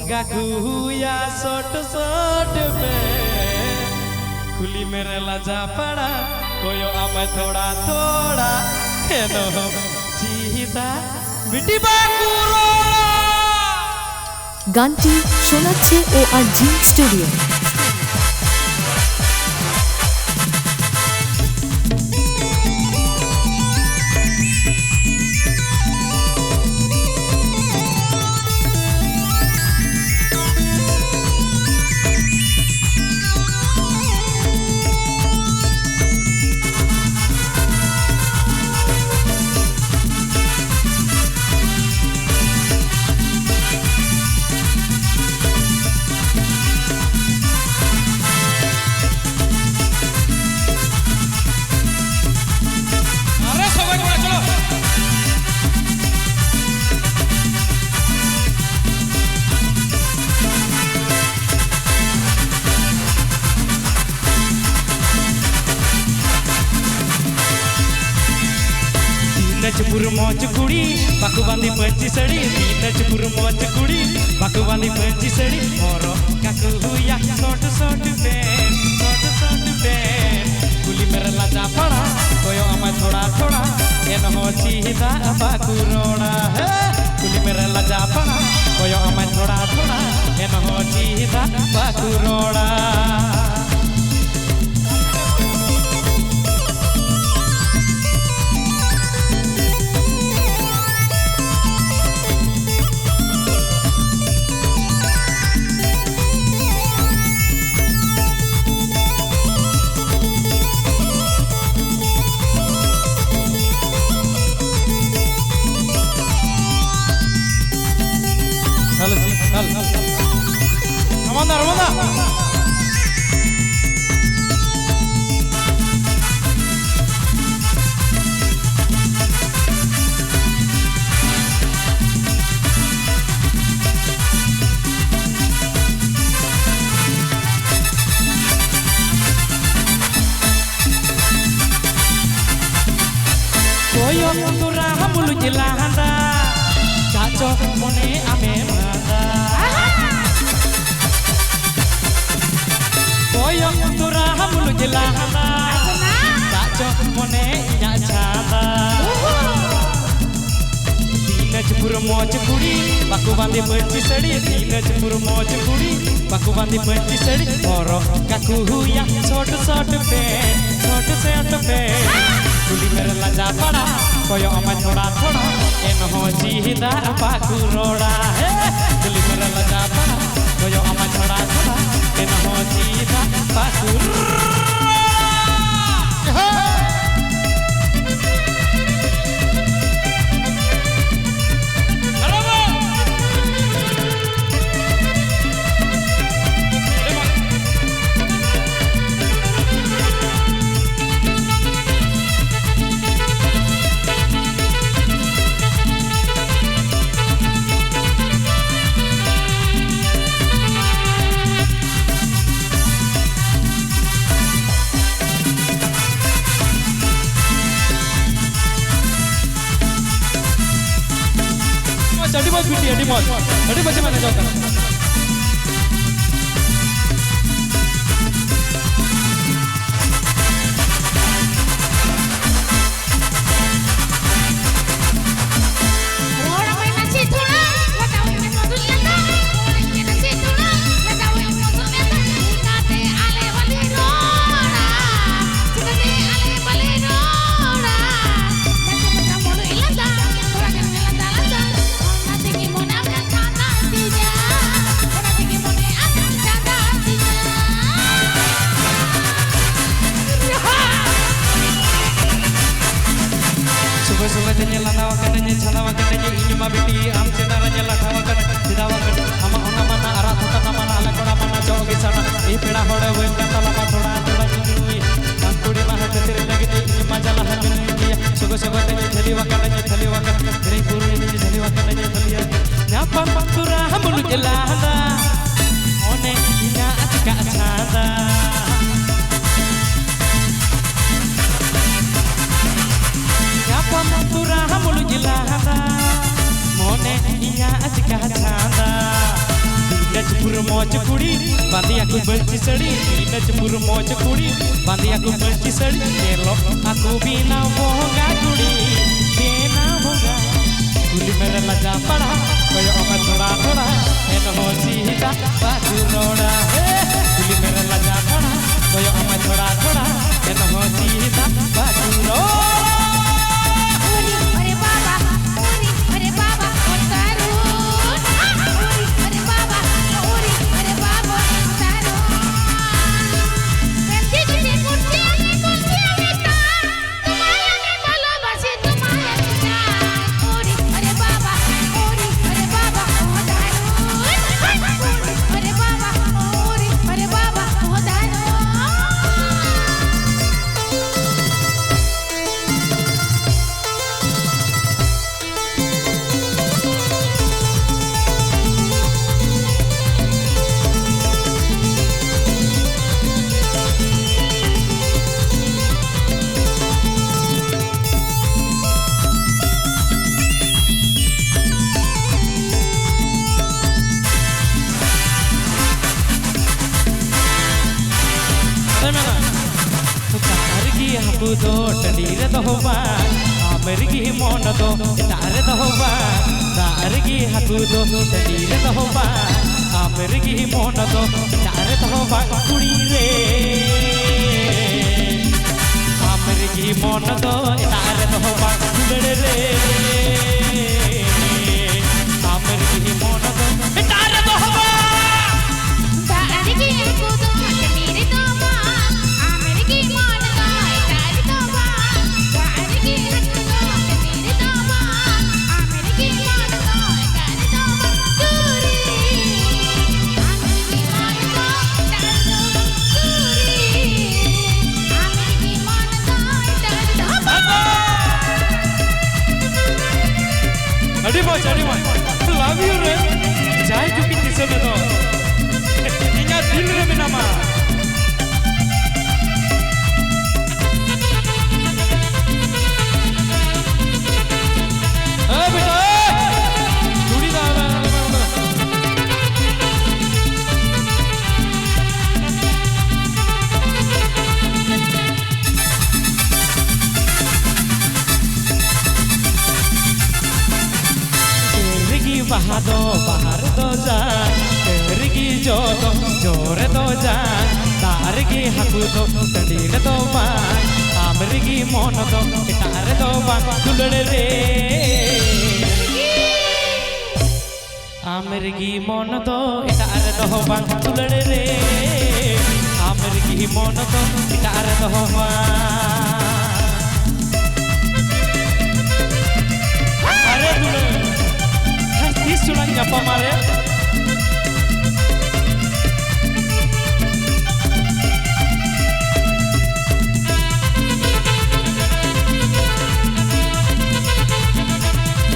गाकुया सोट सोट में खुली मेरे लजा पड़ा कोयो आमे थोड़ा थोड़ा हेनो जीता बिटी बाकुरो গানটি শোনাচ্ছে ORG স্টুডিও। नचपुर मौज कुड़ी बाकु बांधी पंची सड़ी नचपुर मौज कुड़ी बाकु बांधी पंची सड़ी और काकुया सोट सोट पेन कुली मेरा लाजा पड़ा कोयो आमा थोड़ा थोड़ा एन हो चीदा बाकु रोड़ा कुली मेरा लाजा पड़ा कोयो आमा थोड़ा थोड़ा एन हो चीदा बाकु रोड़ा Ramanda koyo turah mulu jelanda cacok mone ame manda koyo turah mulu jelanda cacok mone nya chanda dinajpur moj kudi baku bandi panci sadi dinajpur moj kudi baku bandi panci sadi oro kakuya sot sot pe कुली मेरे लजा पड़ा कोयो आमा थोड़ा थोड़ा N हो चीदा Baku रोड़ा कुली मेरे लजा पड़ा कोयो आमा थोड़ा थोड़ा एन हो चीदा Baku Jadi mau video di mod, jadi bagaimana jawab? Suka nyala tawakan nanya calawakan nanya ini mah biti am cendara nyala tawakan didawakan ama ona mana arah tukan mana ala kona mana jauh di sana peda hoda wen kata lama thoda thoda nyui mangkudi mah ketir lagi ini majalah nyui suka nanya thaliwakan kering puru nanya thaliwakan nanya thalia nyapan pangkura mulu jelada one ina atika achada mulu jelada mone iya ajika chanda मौज कुड़ी बांधिया को bunchy सड़ी दिनाजपुर मौज कुड़ी बांधिया को bunchy सड़ी चलो aku बिना भोगा कुड़ी बिना भोगा कुली मेरे लजा पड़ा कोई ओका थोड़ा थोड़ा एन हो सीधा बाजू रोड़ा कुली मेरे लजा पड़ा कोई ओका थोड़ा थोड़ा एन हो सीधा बाजू रोड़ा aku do tandire do ba amergi mon do tare do ba dargi aku do tandire do ba amergi mon do tare do ba kudi re amergi mon do tare do ba kudade re amergi mon do tare do ba dargi aku do tandire do ba amergi mon love you re jai juki tisane do inya dil re menama beta chudi da bahar do ja tergi jodo jore do ja targi haku do tandire do ba amergi mon do tare do ba dulade re amergi mon do tare do ba dulade re amergi mon do tare do ba are dulade Sulang nyapa mare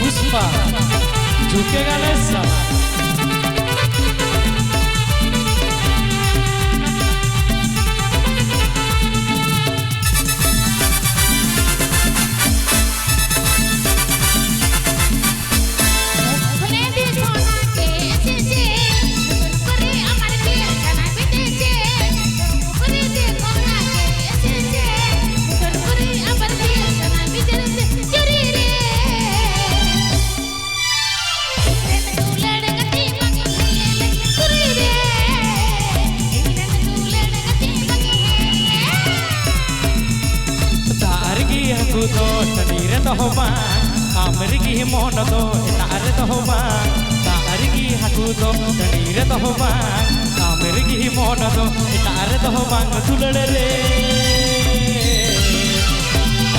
Puspa झुकेगा ले सब do tandire do ba amergi mon do tare do ba targi haku do tandire do ba amergi mon do tare do ba dulade re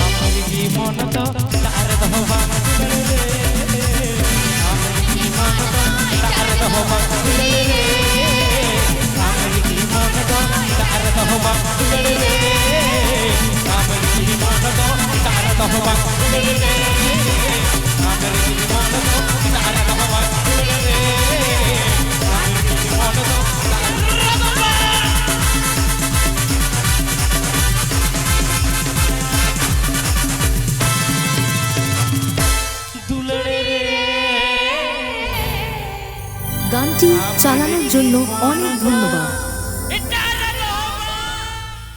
amergi mon do tare do ba dulade re amergi mon do tare do ba dulade re amergi mon do tare do ba dulade re amergi mon do tare do ba dulade re amergi mon do tare do ba dulade re amergi mon do dulade re গানটি চালানোর জন্য অনেক ধন্যবাদ।